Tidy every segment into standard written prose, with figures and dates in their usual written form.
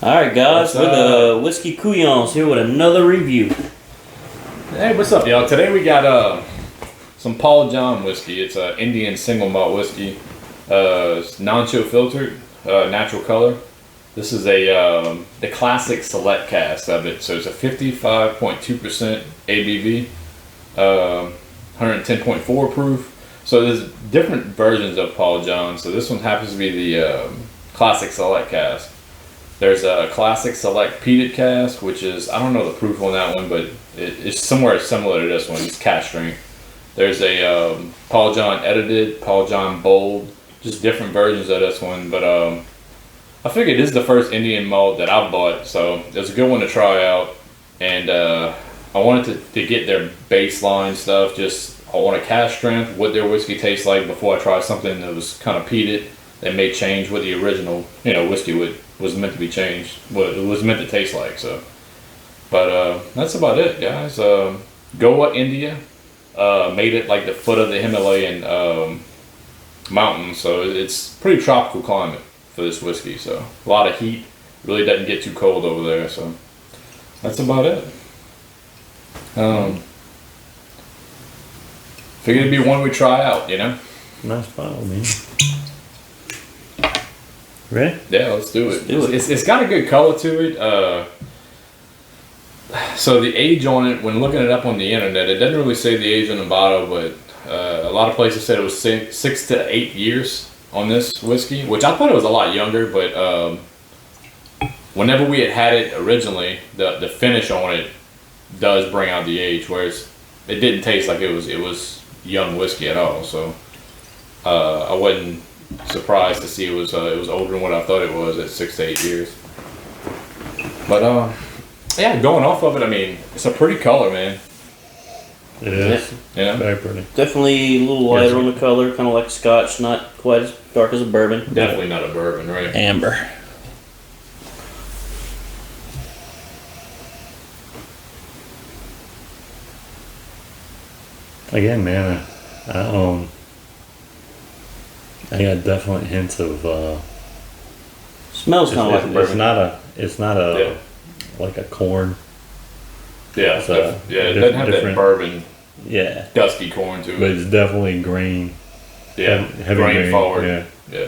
Alright guys, we're the Whiskey Couyons here with another review. Hey, what's up, y'all? Today we got some Paul John whiskey. It's an Indian single malt whiskey. It's non-chill filtered, natural color. This is the classic select cast of it. So it's a 55.2% ABV, 110.4 proof. So there's different versions of Paul John. So this one happens to be the classic select cast. There's a classic select peated cask, which is, I don't know the proof on that one, but it's somewhere similar to this one. It's cask strength. There's a Paul John edited, Paul John bold, just different versions of this one. But I figured this is the first Indian malt that I bought, so it's a good one to try out. And I wanted to get their baseline stuff, just on a cask strength, what their whiskey tastes like before I try something that was kind of peated. That may change what the original, whiskey was meant to be changed, what it was meant to taste like. So, but that's about it, guys. Goa, India, made it like the foot of the Himalayan mountains, so it's pretty tropical climate for this whiskey. So a lot of heat, really doesn't get too cold over there. So that's about it. Figured it'd be one we try out, Nice bottle, man. Ready? Yeah, let's do it. Do it. It's got a good color to it. So the age on it, when looking it up on the internet, it doesn't really say the age on the bottle, but a lot of places said it was 6 to 8 years on this whiskey, which I thought it was a lot younger. But whenever we had it originally, the finish on it does bring out the age, whereas it didn't taste like it was young whiskey at all. So I wasn't surprised to see it was older than what I thought it was at 6 to 8 years. But yeah, going off of it, I mean, it's a pretty color, man. It is. Yeah, Very pretty. Definitely a little lighter on the color, kind of like Scotch, not quite as dark as a bourbon. definitely not a bourbon, right? Amber. Again, man, I got definite hints of. Smells kind of like a bourbon. It's not a like a corn. Yeah, So, it doesn't have that different- bourbon, Yeah. dusty corn to But it. it's definitely grain. Yeah, heavy grain forward. Yeah. Yeah,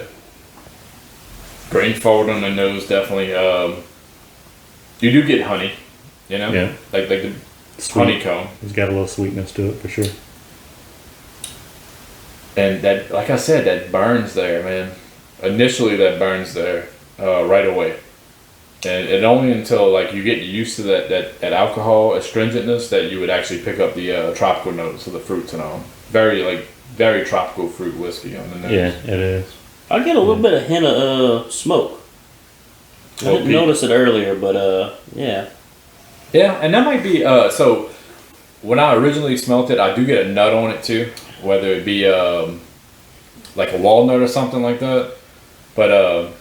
grain forward on the nose, definitely. You do get honey, Yeah. like the Sweet. honeycomb. It's got a little sweetness to it for sure. And that, like I said, that burns there, man. Initially, that burns there right away, and only until like you get used to that alcohol astringentness that you would actually pick up the tropical notes of the fruits and all. Very tropical fruit whiskey on the nose. Yeah, it is. I get a little bit of hint of smoke. I didn't notice it earlier, but yeah. Yeah, and that might be so. When I originally smelt it, I do get a nut on it too, whether it be like a walnut or something like that. But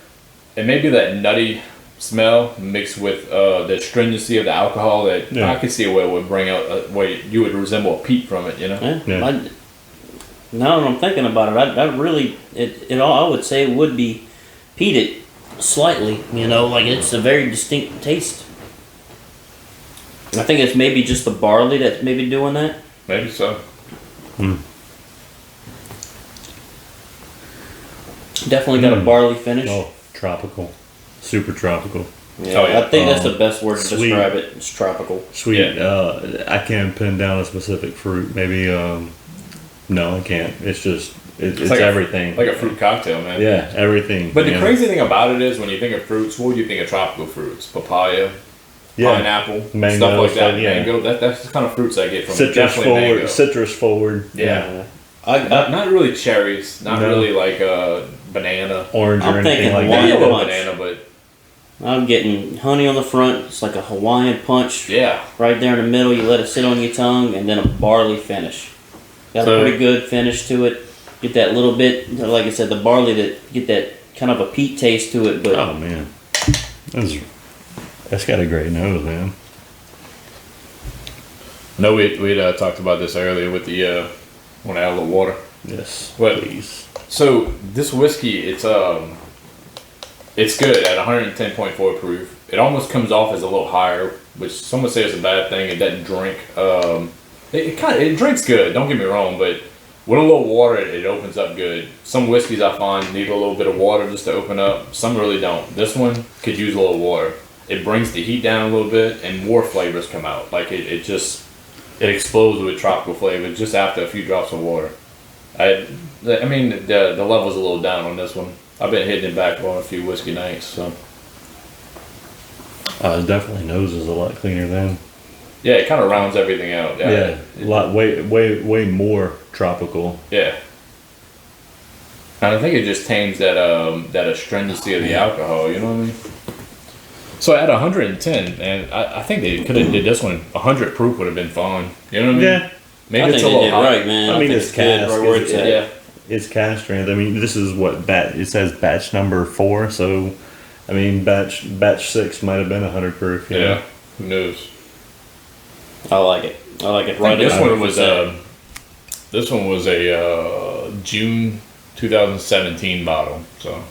it may be that nutty smell mixed with the stringency of the alcohol that I could see where it would bring out where you would resemble a peat from it, Yeah. Now that I'm thinking about it, I really I would say it would be peated slightly. Like it's a very distinct taste. I think it's maybe just the barley that's maybe doing that. Maybe so. Definitely got a barley finish. Oh, tropical. Super tropical. Yeah, Oh, yeah. I think that's the best word to Sweet. describe it. It's tropical. Sweet. Yeah. I can't pin down a specific fruit. Maybe, no, I can't. It's just, it's like everything. Like a fruit cocktail, man. Yeah, everything. But the crazy thing about it is when you think of fruits, what would you think of tropical fruits? Papaya, pineapple, Mango, stuff like that. yeah. Mango. That's the kind of fruits I get from citrus definitely forward. mango. Citrus forward. Yeah. I Not really cherries. Not No. really like banana. Orange I'm or anything thinking like Maybe a that. little punch. banana, but I'm getting honey on the front. It's like a Hawaiian punch. yeah. Right there in the middle, you let it sit on your tongue, and then a barley finish. Got So- a pretty good finish to it. Get that little bit, like I said, the barley that get that kind of a peat taste to it. But Oh, man. That's got a great nose, man. No, we talked about this earlier with the want to add a little water. Yes, What? please. So this whiskey, it's good at 110.4 proof. it almost comes off as a little higher, which some would say is a bad thing. It doesn't drink. It drinks good. Don't get me wrong, but with a little water, it opens up good. Some whiskeys I find need a little bit of water just to open up. Some really don't. This one could use a little water. It brings the heat down a little bit, and more flavors come out. Like it explodes with tropical flavors just after a few drops of water. I mean, the level's a little down on this one. I've been hitting it back on a few whiskey nights, so. Definitely nose is a lot cleaner then. Yeah, it kind of rounds everything out. Yeah, a lot, way more tropical. Yeah. And I think it just tames that astringency of the alcohol, you know what I mean? So at 110, and I think they could have did this one 100 proof would have been fine. You know what I mean? Yeah. Maybe I it's think a they little did high. right, man. I mean, think it's good cask, right where it's at. Yeah. It's cask strength. I mean, this is what it says batch number 4, so I mean batch 6 might have been 100 proof. You know? Yeah. Who knows? I like it. I like it. Right. This at one was 100%. this one was a June 2017 bottle. So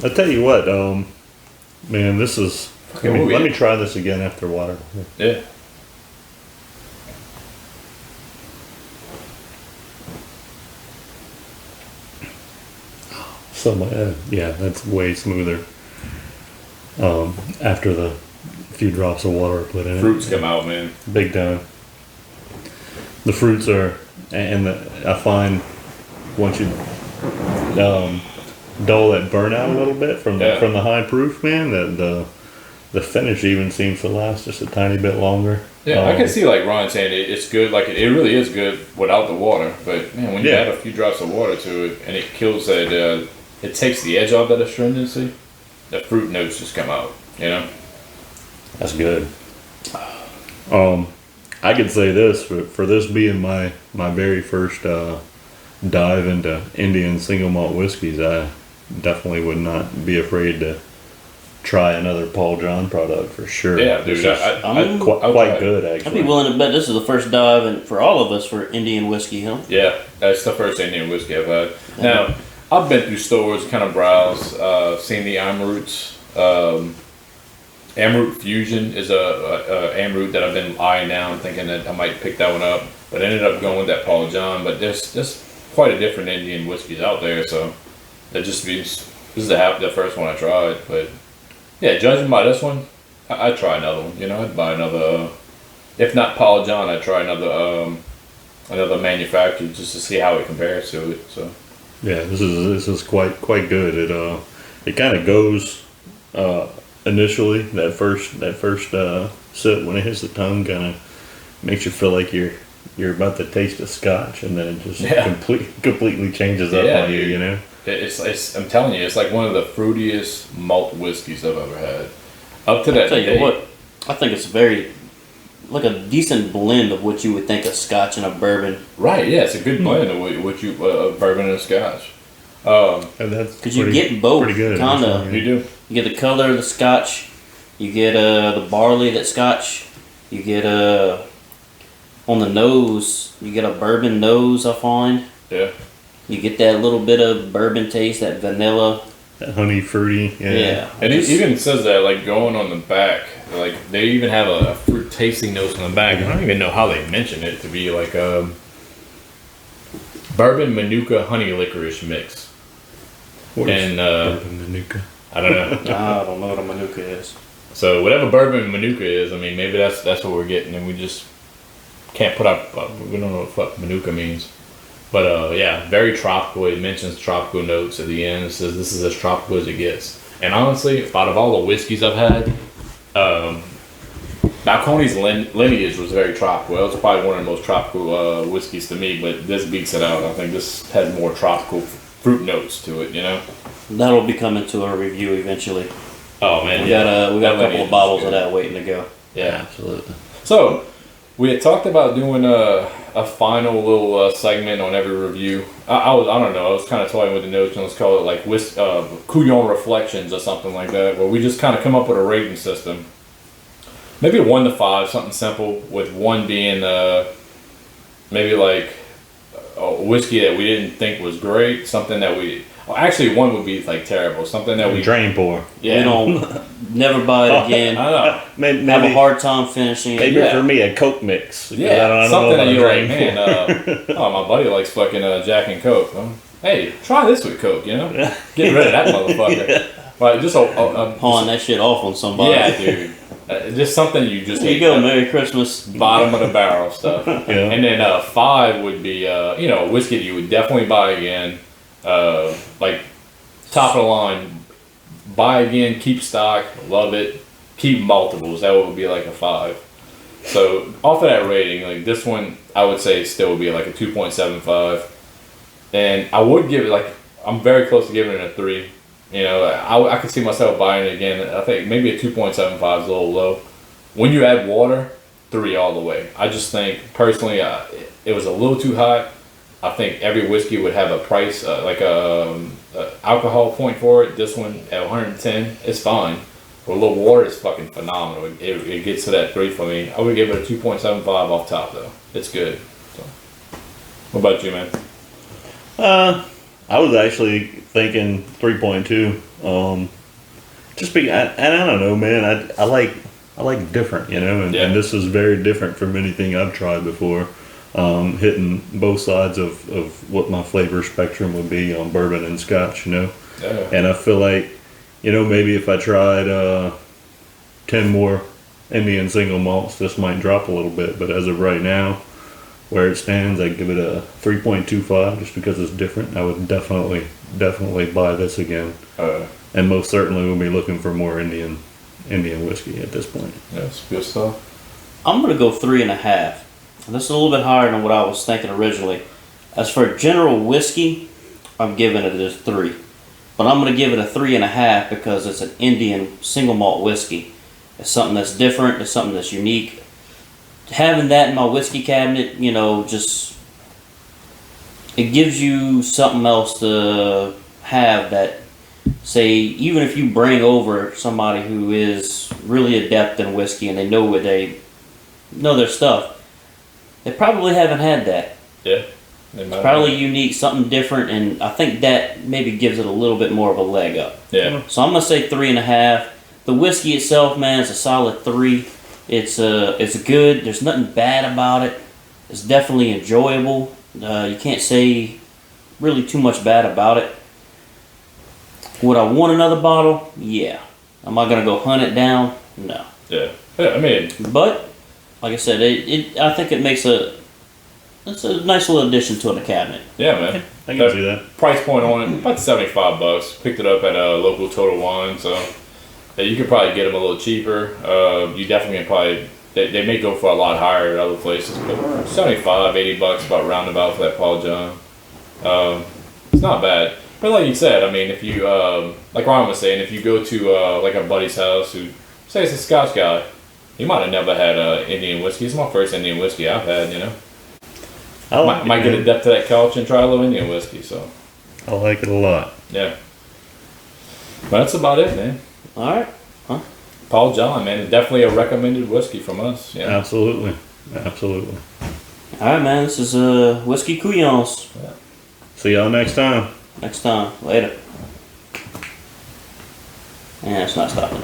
I'll tell you what, man, this is. Let me try this again after water. yeah. So yeah, that's way smoother. After the few drops of water put in Fruits it, come out, man. big time. The fruits are, I find once you dull that burnout a little bit from the high proof, man, that the finish even seems to last just a tiny bit longer. Yeah, I can see like Ron saying it's good. Like it really is good without the water. But man, when you add a few drops of water to it, and it kills that, it takes the edge off that astringency. The fruit notes just come out. You know. That's good. I could say this for this being my very first dive into Indian single malt whiskeys, I definitely would not be afraid to try another Paul John product for sure. Yeah, dude, quite good I'd actually. be willing to bet this is the first dive and for all of us for Indian whiskey, huh? Yeah, that's the first Indian whiskey I've had. Now, I've been through stores, kind of browsed, seen the Amroots. Amroot Fusion is a Amroot that I've been eyeing down, thinking that I might pick that one up, but ended up going with that Paul John. But there's quite a different Indian whiskeys out there, so that just means this is the first one I tried. But yeah, judging by this one, I'd try another one. You know, I'd buy another. If not Paul John, I'd try another manufacturer just to see how it compares to it. So Yeah, this is quite good. It kind of goes initially that first sip when it hits the tongue, kind of makes you feel like you're about to taste a scotch, and then it just completely changes up on you. You know, it's I'm telling you, it's like one of the fruitiest malt whiskeys I've ever had. Up to that Tell you day, what, I think it's like a decent blend of what you would think a scotch and a bourbon. right? Yeah, it's a good blend of what you bourbon and scotch. and that's Because you get both, pretty good. kind actually, of. You do. You get the color of the scotch, you get the barley that scotch, you get on the nose, you get a bourbon nose, I find. Yeah. You get that little bit of bourbon taste, that vanilla. That honey fruity. Yeah. And it even says that, like, going on the back, like, they even have a fruit tasting notes on the back. I don't even know how they mention it to be like bourbon manuka honey licorice mix. What is And bourbon manuka? I don't know. I don't know what a manuka is. So whatever bourbon manuka is, I mean, maybe that's what we're getting, and we just can't put up. We don't know what fuck manuka means. But yeah, very tropical. It mentions tropical notes at the end. It says this is as tropical as it gets. And honestly, out of all the whiskeys I've had, Balcones lineage was very tropical. It was probably one of the most tropical whiskeys to me, but this beats it out. I think this has more tropical fruit notes to it, you know? That'll be coming to a review eventually. Oh man, We got a couple lineage of is bottles good. of that waiting to go. Yeah. Absolutely. So, we had talked about doing a final little segment on every review. I don't know, I was kind of toying with the notion, let's call it like Couyons Reflections or something like that, where we just kind of come up with a rating system. Maybe a 1 to 5, something simple, with 1 being maybe like a whiskey that we didn't think was great, something that Well, actually, one would be like terrible. Something that we Drain pour. yeah. We don't never buy it again. I don't know. Maybe, Have a hard time finishing it. maybe Yeah. for me a Coke mix. 'Cause Yeah, I don't know something about that a you're like, drain man, pour. oh, my buddy likes fucking Jack and Coke. Hey, try this with Coke, you know? Get rid of that motherfucker. But just Pawing that shit off on somebody. yeah, dude. Just something you just There you hate. go. Merry Christmas. Bottom of the barrel stuff. Yeah. And then 5 would be, whiskey that you would definitely buy again. Like, top of the line, buy again, keep stock, love it, keep multiples. That would be like a 5. So, off of that rating, like this one, I would say still would be like a 2.75. And I would give it, like, I'm very close to giving it a 3. You know, I could see myself buying it again. I think maybe a 2.75 is a little low. When you add water, 3 all the way. I just think, personally, it was a little too hot. I think every whiskey would have a price, like a alcohol point for it. This one at 110, it's fine. With a little water, it's fucking phenomenal. It gets to that 3 for me. I would give it a 2.75 off top, though. It's good. So. What about you, man? I was actually thinking 3.2. Just be, and I don't know, man. I like different, you know, and, Yeah. and this is very different from anything I've tried before. Hitting both sides of what my flavor spectrum would be on bourbon and scotch, you know. Yeah. And I feel like, you know, maybe if I tried 10 more Indian single malts, this might drop a little bit. But as of right now, where it stands, I give it a 3.25 just because it's different. I would definitely buy this again, and most certainly will be looking for more Indian whiskey at this point. That's good stuff. I'm gonna go 3.5. And this is a little bit higher than what I was thinking originally. As for general whiskey, I'm giving it a 3. But I'm gonna give it a 3.5 because it's an Indian single malt whiskey. It's something that's different. It's something that's unique. Having that in my whiskey cabinet, you know, just it gives you something else to have that, say, even if you bring over somebody who is really adept in whiskey and they know their stuff, they probably haven't had that. Yeah. It's probably unique, something different, and I think that maybe gives it a little bit more of a leg up. Yeah. So I'm gonna say 3.5. The whiskey itself, man, is a solid 3. It's good. There's nothing bad about it. It's definitely enjoyable. You can't say really too much bad about it. Would I want another bottle? Yeah. Am I gonna go hunt it down? No. Yeah. I mean, But like I said, I think it makes it's a nice little addition to the cabinet. yeah, man. I can see that. Price point on it, about $75. Picked it up at a local Total Wine, so yeah, you could probably get them a little cheaper. You definitely can probably, they may go for a lot higher at other places, but $75, $80 about roundabout for that Paul John. It's not bad. But like you said, I mean, if you, like Ryan was saying, if you go to like a buddy's house who, say it's a Scotch guy, he might have never had Indian whiskey. It's my first Indian whiskey I've had, you know. I like Might it, get a man. depth to that couch and try a little Indian whiskey, so. I like it a lot. Yeah. But that's about it, man. All right. Paul John, man, it's definitely a recommended whiskey from us. Yeah. Absolutely. All right, man. This is Whiskey Couyons. See y'all next time. Next time. Later. And it's not stopping.